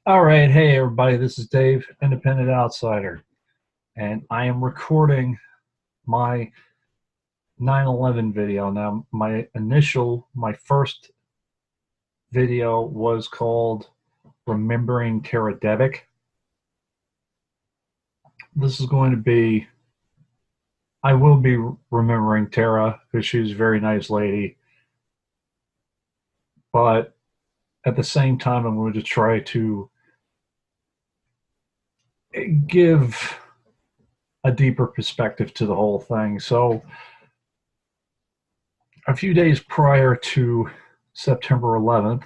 All right, hey everybody, this is Dave, Independent Outsider, and I am recording my 9/11 video. Now, my first video was called Remembering Tara Devick. This is going to be, I will be remembering Tara because she was a very nice lady, but at the same time, I'm going to try to give a deeper perspective to the whole thing. So, a few days prior to September 11th,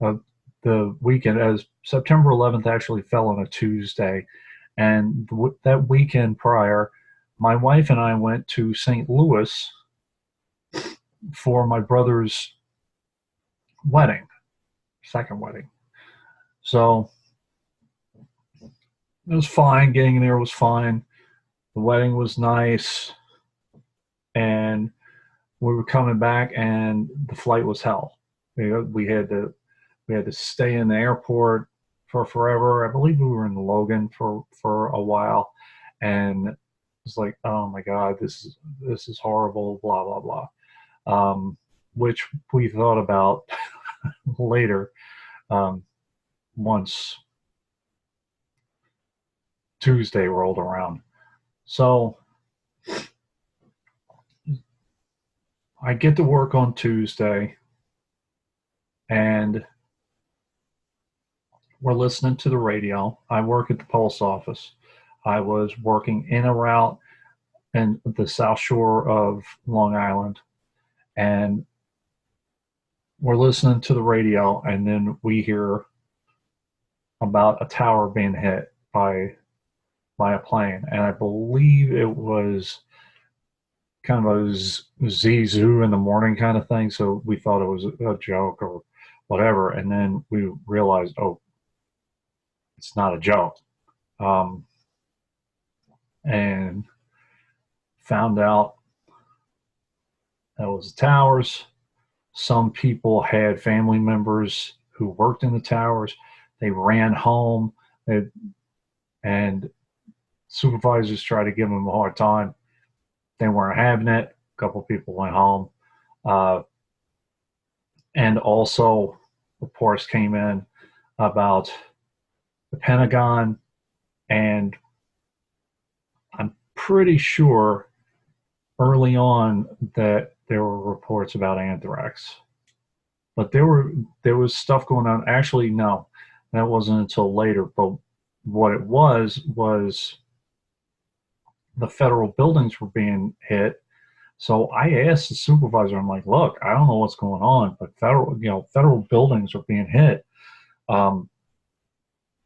uh, the weekend, as September 11th actually fell on a Tuesday, and that weekend prior, my wife and I went to St. Louis for my brother's wedding, second wedding. So it was fine. Getting there was fine. The wedding was nice, and we were coming back, and the flight was hell. We had to stay in the airport for forever. I believe we were in Logan for a while, and it's like, oh my god, this is horrible. Blah blah blah. Which we thought about later, um, once Tuesday rolled around. So I get to work on Tuesday, and we're listening to the radio. I work at the post office. I was working in a route in the South Shore of Long Island, and we're listening to the radio, and then we hear about a tower being hit by a plane, and I believe it was kind of a Zizou in the morning kind of thing. So we thought it was a joke or whatever, and then we realized, oh, it's not a joke, um, and found out that was the towers. Some people had family members who worked in the towers. They ran home, and supervisors tried to give them a hard time. They weren't having it. A couple of people went home. Uh, and also, reports came in about the Pentagon, and I'm pretty sure early on that there were reports about anthrax. But there was stuff going on. Actually, no, that wasn't until later. But what it was the federal buildings were being hit. So I asked the supervisor, I'm like, look, I don't know what's going on, but federal buildings are being hit. Um,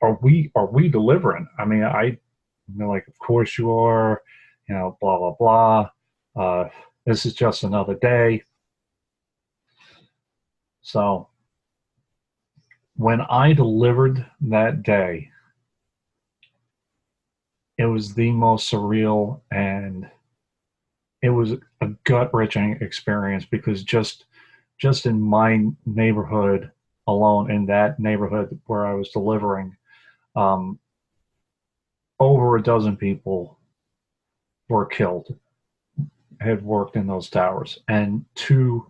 are we delivering? I mean, they're like, of course you are, blah blah blah. This is just another day. So when I delivered that day, it was the most surreal, and it was a gut wrenching experience because just in my neighborhood alone, in that neighborhood where I was delivering, um, over a dozen people were killed, had worked in those towers, and two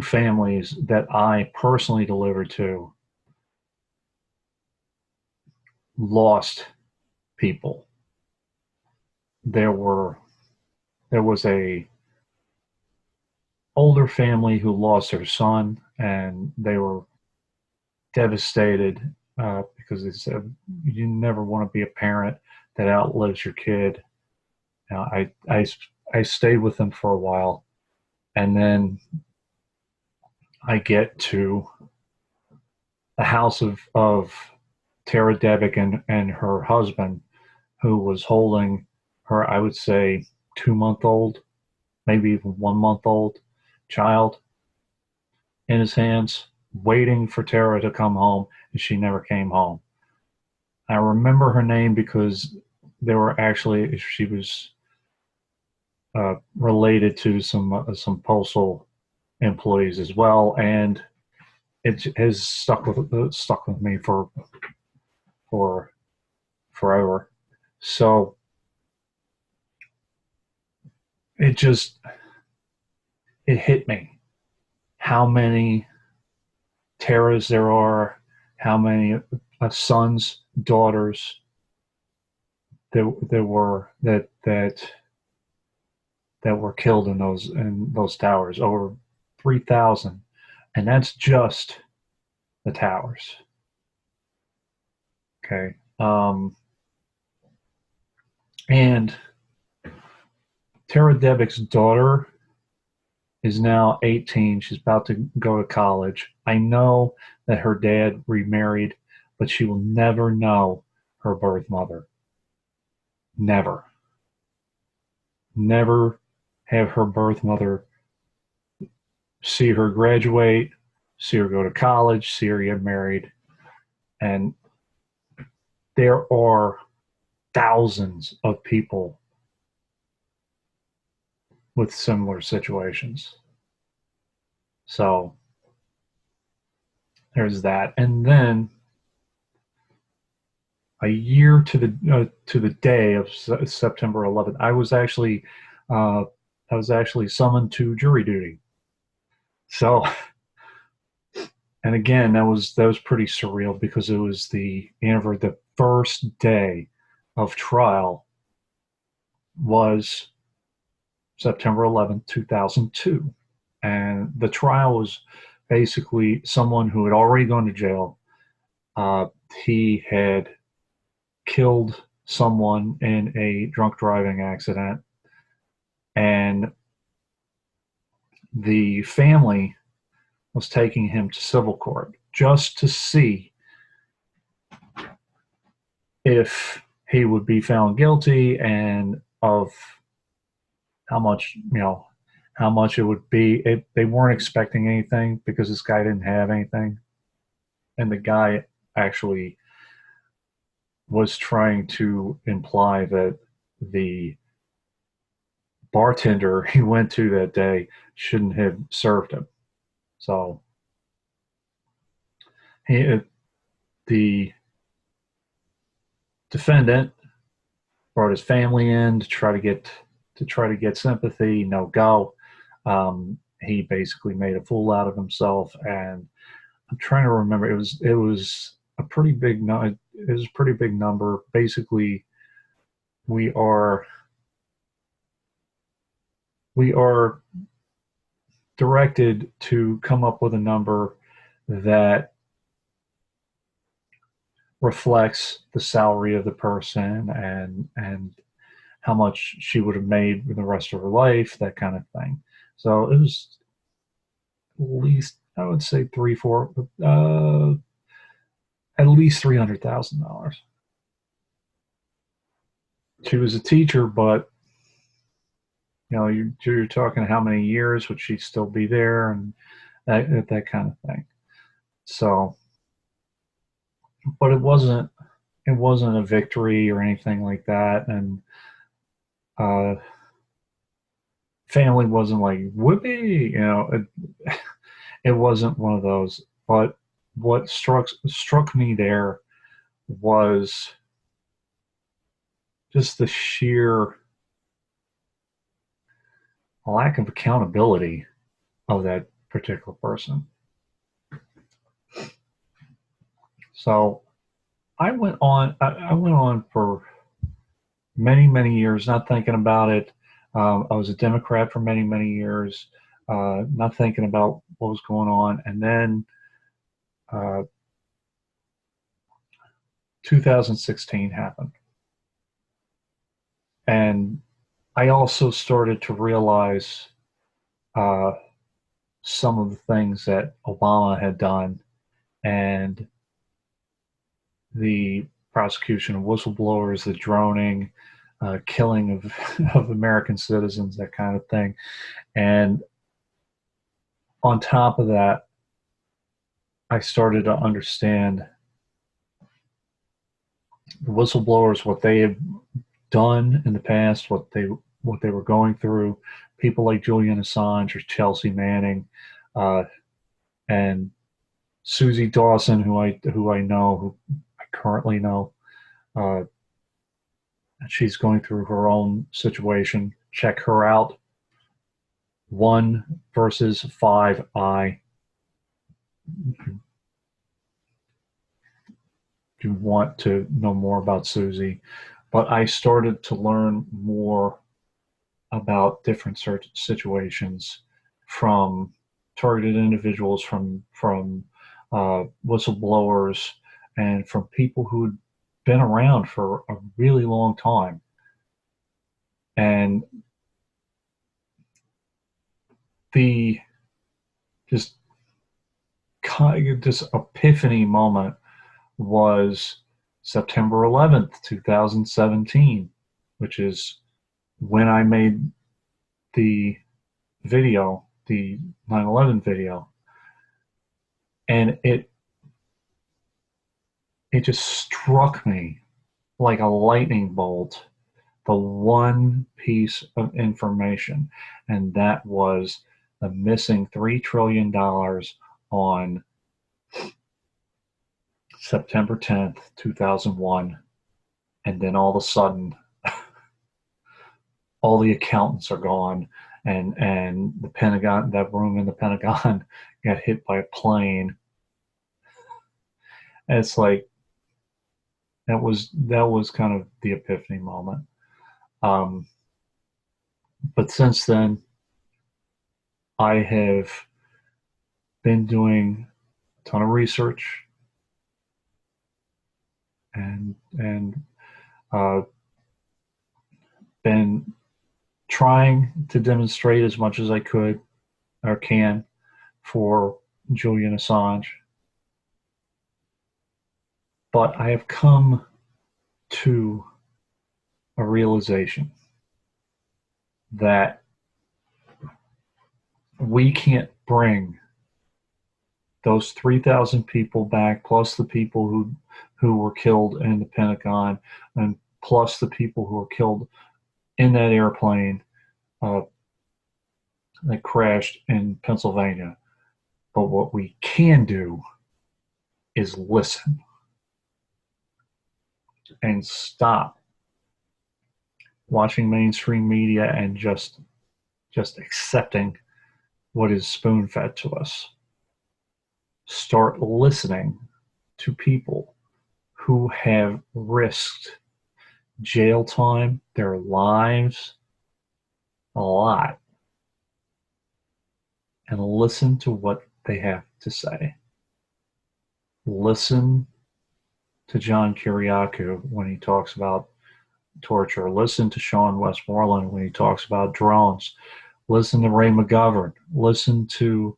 families that I personally delivered to lost people. There were there was a older family who lost their son, and they were devastated, because they said you never want to be a parent that outlives your kid. I stayed with them for a while, and then I get to the house of Tara Devick and her husband, who was holding her, I would say, 2 month old, maybe even 1 month old child in his hands, waiting for Tara to come home, and she never came home. I remember her name because she was related to some postal employees as well, and it has stuck with me for forever. So it just it hit me how many Taras there are, how many sons, daughters that were killed in those towers, over 3,000, and that's just the towers. Okay, and Tara Devick's daughter is now 18. She's about to go to college. I know that her dad remarried, but she will never know her birth mother. Never. Never have her birth mother see her graduate, see her go to college, see her get married. And there are thousands of people with similar situations. So there's that. And then a year to the day of September 11th, uh, I was actually summoned to jury duty. So, and again, that was pretty surreal because it was the first day of trial was September 11th, 2002, and the trial was basically someone who had already gone to jail. Uh, he had killed someone in a drunk driving accident, and the family was taking him to civil court just to see if he would be found guilty and of how much it would be. They weren't expecting anything because this guy didn't have anything, and the guy actually was trying to imply that the bartender he went to that day shouldn't have served him. So the defendant brought his family in to try to get sympathy. No go. He basically made a fool out of himself, and I'm trying to remember. It was a pretty big no. It was a pretty big number. Basically, we are we are directed to come up with a number that reflects the salary of the person and how much she would have made for the rest of her life, that kind of thing. So it was at least, I would say, at least $300,000. She was a teacher, but you're talking how many years would she still be there, and that kind of thing. So, but it wasn't a victory or anything like that, and uh, family wasn't like whoopee, it wasn't one of those. But what struck me there was just the sheer lack of accountability of that particular person. So I went on for many, many years, not thinking about it. I was a Democrat for many, many years, not thinking about what was going on. And then uh, 2016 happened. And I also started to realize uh, some of the things that Obama had done, and the prosecution of whistleblowers, the droning, killing of American citizens, that kind of thing. And on top of that, I started to understand the whistleblowers, what they had done in the past, what they were going through. People like Julian Assange or Chelsea Manning, uh, and Susie Dawson, who I know, who I currently know, uh, she's going through her own situation. Check her out. One versus 5i. If you want to know more about Susie, but I started to learn more about different situations from targeted individuals, from whistleblowers, and from people who'd been around for a really long time. And the just this epiphany moment was September 11th, 2017, which is when I made the video, the 9/11 video, and it just struck me like a lightning bolt, the one piece of information, and that was the missing $3 trillion on September 10th, 2001. And then all of a sudden, all the accountants are gone, and the Pentagon, that room in the Pentagon, got hit by a plane. And it's like that was kind of the epiphany moment. Um, but since then, I have been doing a ton of research and been trying to demonstrate as much as I could or can for Julian Assange. But I have come to a realization that we can't bring those 3,000 people back, plus the people who were killed in the Pentagon, and plus the people who were killed in that airplane uh, that crashed in Pennsylvania. But what we can do is listen and stop watching mainstream media and just accepting what is spoon fed to us. Start listening to people who have risked jail time, their lives, a lot, and listen to what they have to say. Listen to John Kiriakou when he talks about torture. Listen to Sean Westmoreland when he talks about drones. Listen to Ray McGovern. Listen to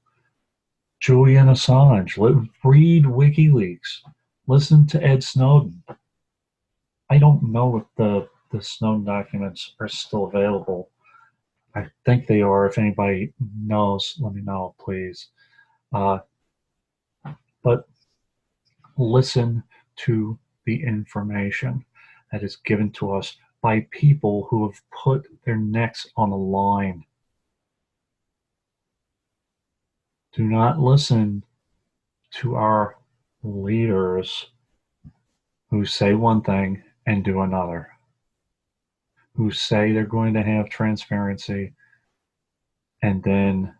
Julian Assange. Read WikiLeaks. Listen to Ed Snowden. I don't know if the Snowden documents are still available. I think they are. If anybody knows, let me know, please. But listen to the information that is given to us by people who have put their necks on the line. Do not listen to our leaders who say one thing and do another, who say they're going to have transparency and then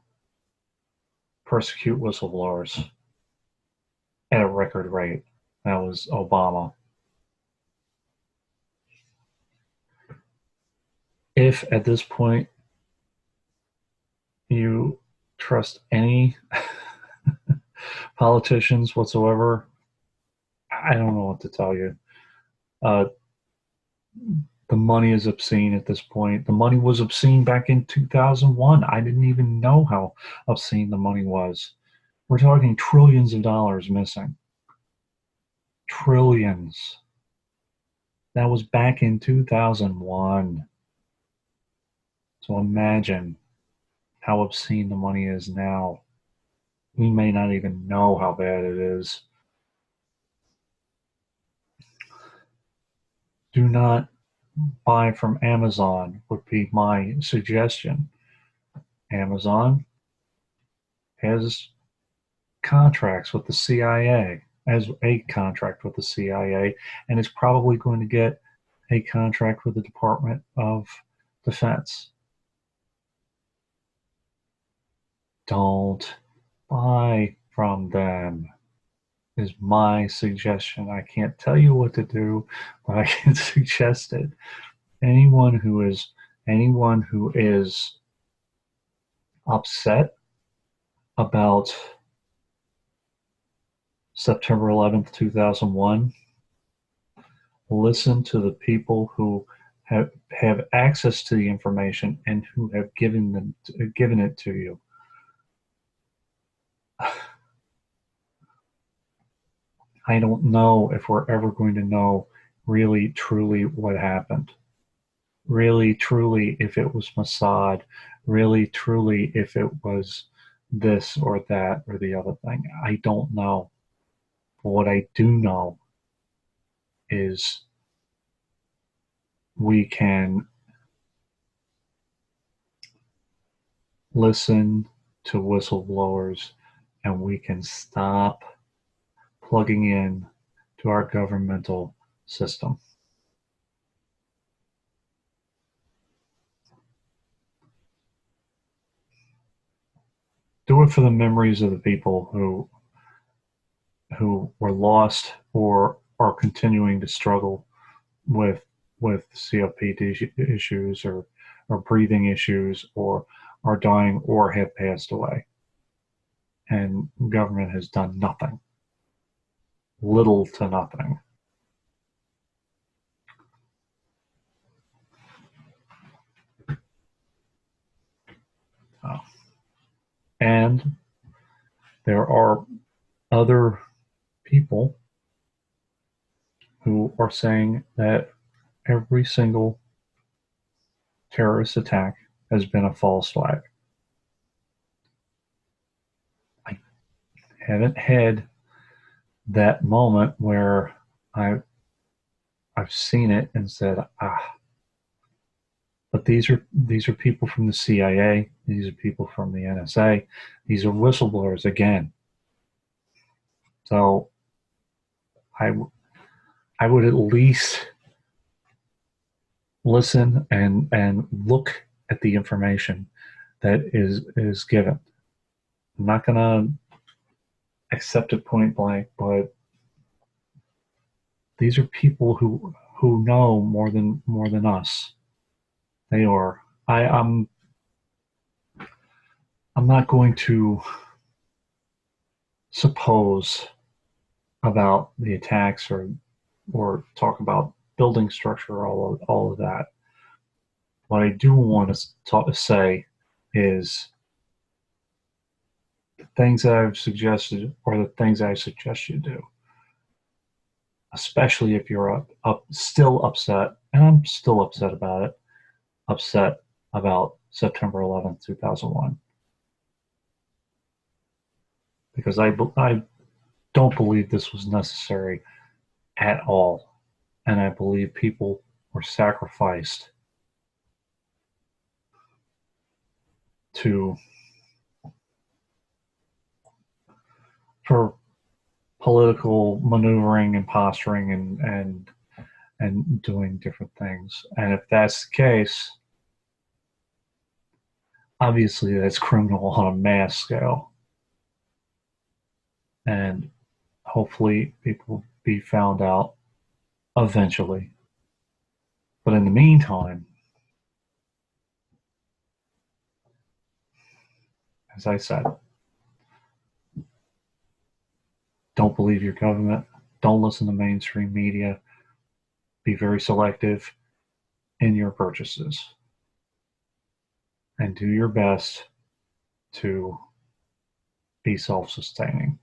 persecute whistleblowers at a record rate. That was Obama. If at this point you trust any politicians whatsoever, I don't know what to tell you. Uh, the money is obscene at this point. The money was obscene back in 2001. I didn't even know how obscene the money was. We're talking trillions of dollars missing. Trillions. That was back in 2001. So imagine how obscene the money is now. We may not even know how bad it is. Do not buy from Amazon, would be my suggestion. Amazon has contracts with the CIA, as a contract with the CIA, and is probably going to get a contract with the Department of Defense. Don't buy from them, is my suggestion. I can't tell you what to do, but I can suggest it. Anyone who is upset about September 11th, 2001, listen to the people who have access to the information and who have given it to you. I don't know if we're ever going to know really truly what happened. Really truly if it was Mossad, really truly if it was this or that or the other thing. I don't know. But what I do know is we can listen to whistleblowers and we can stop plugging in to our governmental system. Do it for the memories of the people who were lost or are continuing to struggle with COPD issues or breathing issues or are dying or have passed away. And government has done nothing, little to nothing. And there are other people who are saying that every single terrorist attack has been a false flag. I haven't had that moment where I've seen it and said, but these are people from the CIA, these are people from the NSA, these are whistleblowers again. So I would at least listen and look at the information that is given. I'm not going to accept it point blank, but these are people who know more than us. They are. I'm not going to suppose about the attacks or talk about building structure, all of that. What I do want to say is the things that I've suggested are the things I suggest you do, especially if you're still upset, and I'm still upset about it, upset about September 11th, 2001. Because I don't believe this was necessary at all. And I believe people were sacrificed for political maneuvering and posturing and doing different things. And if that's the case, obviously that's criminal on a mass scale. And hopefully people will be found out eventually. But in the meantime, as I said, don't believe your government. Don't listen to mainstream media. Be very selective in your purchases. And do your best to be self-sustaining.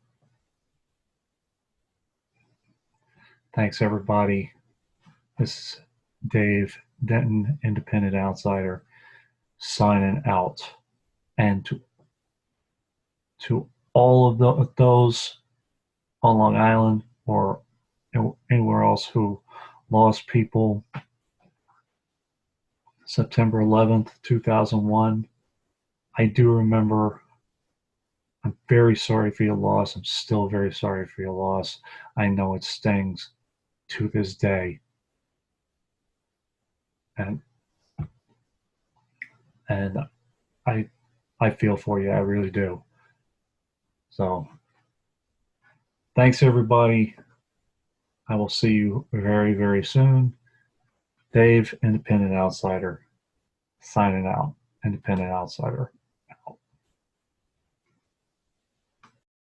Thanks, everybody. This is Dave Denton, Independent Outsider, signing out. And to all of those on Long Island or anywhere else who lost people September 11th, 2001, I do remember I'm very sorry for your loss. I'm still very sorry for your loss. I know it stings to this day. And and I I feel for you. I really do. So thanks everybody. I will see you very, very soon. Dave, Independent Outsider, signing out. Independent Outsider.